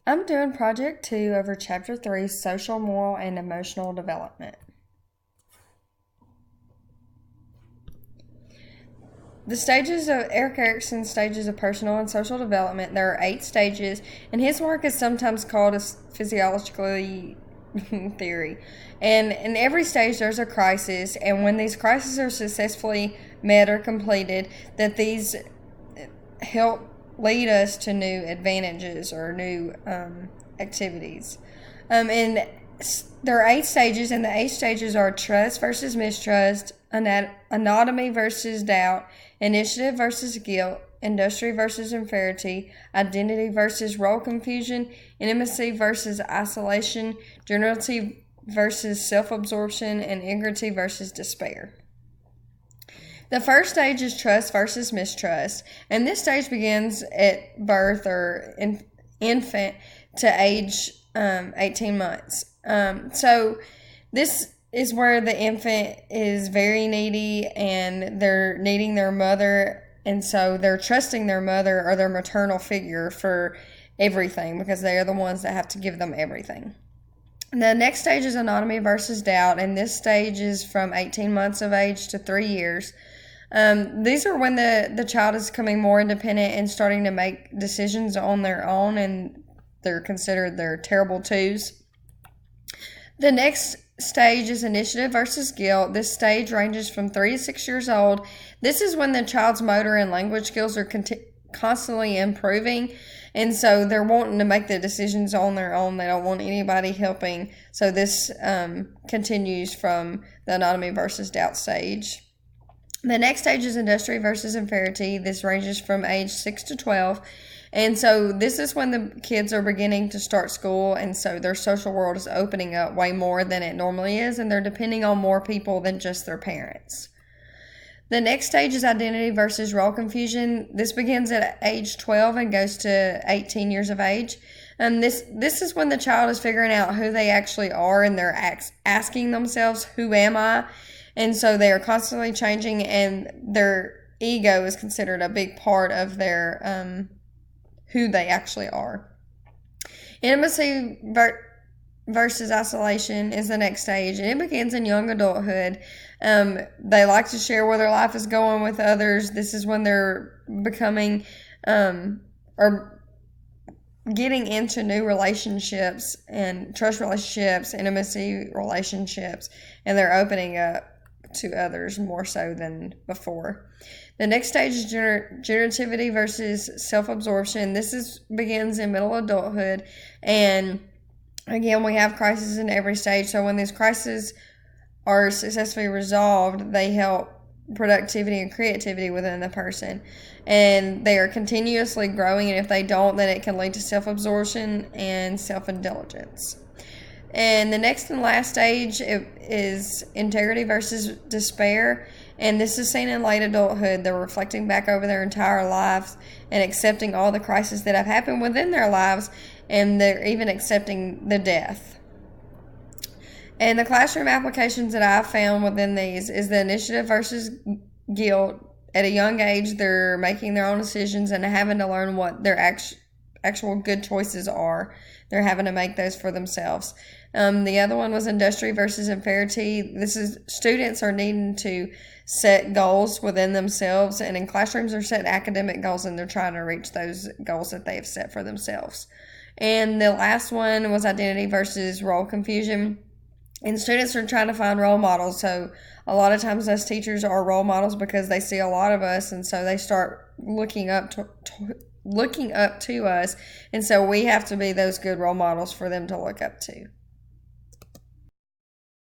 I'm doing Project 2 over Chapter 3, Social, Moral, and Emotional Development. The stages of Erik Erikson's stages of personal and social development, there are 8 stages, and his work is sometimes called a physiological theory. And in every stage there's a crisis, and when these crises are successfully met or completed, that these help lead us to new advantages or new activities. And there are 8 stages, and the 8 stages are trust versus mistrust, anatomy versus doubt, initiative versus guilt, industry versus inferiority, identity versus role confusion, intimacy versus isolation, generality versus self-absorption, and integrity versus despair. The first stage is trust versus mistrust, and this stage begins at birth or infant to age 18 months. So this is where the infant is very needy and they're needing their mother, and so they're trusting their mother or their maternal figure for everything because they are the ones that have to give them everything. The next stage is anatomy versus doubt, and this stage is from 18 months of age to 3 years. These are when the child is becoming more independent and starting to make decisions on their own, and they're considered their terrible twos. The next stage is initiative versus guilt. This stage ranges from 3 to 6 years old. This is when the child's motor and language skills are constantly improving, and so they're wanting to make the decisions on their own. They don't want anybody helping. So this continues from the anatomy versus doubt stage. The next stage is industry versus inferiority. This ranges from age 6 to 12. And so this is when the kids are beginning to start school, and so their social world is opening up way more than it normally is, and they're depending on more people than just their parents. The next stage is identity versus role confusion. This begins at age 12 and goes to 18 years of age. This is when the child is figuring out who they actually are, and they're asking themselves, who am I? And so they are constantly changing, and their ego is considered a big part of their who they actually are. Intimacy versus isolation is the next stage, and it begins in young adulthood. They like to share where their life is going with others. This is when they're becoming or getting into new relationships and trust relationships, intimacy relationships, and they're opening up to others more so than before. The next stage is generativity versus self-absorption. This begins in middle adulthood, and again, we have crises in every stage. So when these crises are successfully resolved, they help productivity and creativity within the person, and they are continuously growing, and if they don't, then it can lead to self-absorption and self-indulgence. And the next and last stage is integrity versus despair, and this is seen in late adulthood. They're reflecting back over their entire lives and accepting all the crises that have happened within their lives, and they're even accepting the death. And the classroom applications that I've found within these is the initiative versus guilt. At a young age, they're making their own decisions and having to learn what their actual good choices are. They're having to make those for themselves. The other one was industry versus inferiority. This is students are needing to set goals within themselves, and in classrooms are set academic goals, and they're trying to reach those goals that they have set for themselves. And the last one was identity versus role confusion. And students are trying to find role models. So a lot of times us teachers are role models because they see a lot of us, and so they start looking up to us, and so we have to be those good role models for them to look up to.